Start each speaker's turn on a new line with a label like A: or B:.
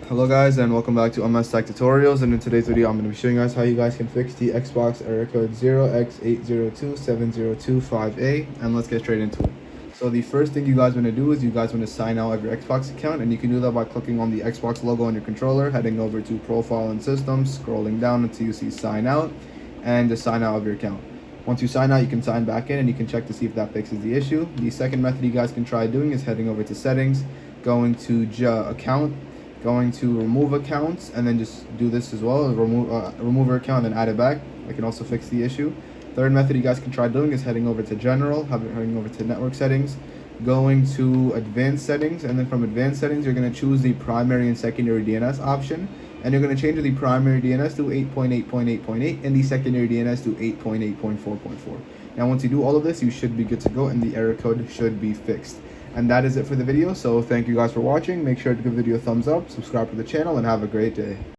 A: Hello guys, and welcome back to MS Tech Tutorials. And in today's video I'm going to be showing you guys how you guys can fix the Xbox error code 0x8027025a, and let's get straight into it. So the first thing you guys want to do is you guys want to sign out of your Xbox account, and you can do that by clicking on the Xbox logo on your controller, heading over to Profile and Systems, scrolling down until you see Sign Out, and just sign out of your account. Once you sign out, you can sign back in and you can check to see if that fixes the issue. The second method you guys can try doing is heading over to Settings, going to Account, going to Remove Accounts, and then just do this as well, remove your account and add it back. That can also fix the issue. Third method you guys can try doing is heading over to General, heading over to Network Settings, going to Advanced Settings, and then from Advanced Settings you're going to choose the primary and secondary DNS option, and you're going to change the primary DNS to 8.8.8.8 and the secondary DNS to 8.8.4.4. Now once you do all of this, you should be good to go and the error code should be fixed. And that is it for the video, so thank you guys for watching. Make sure to give the video a thumbs up, subscribe to the channel, and have a great day.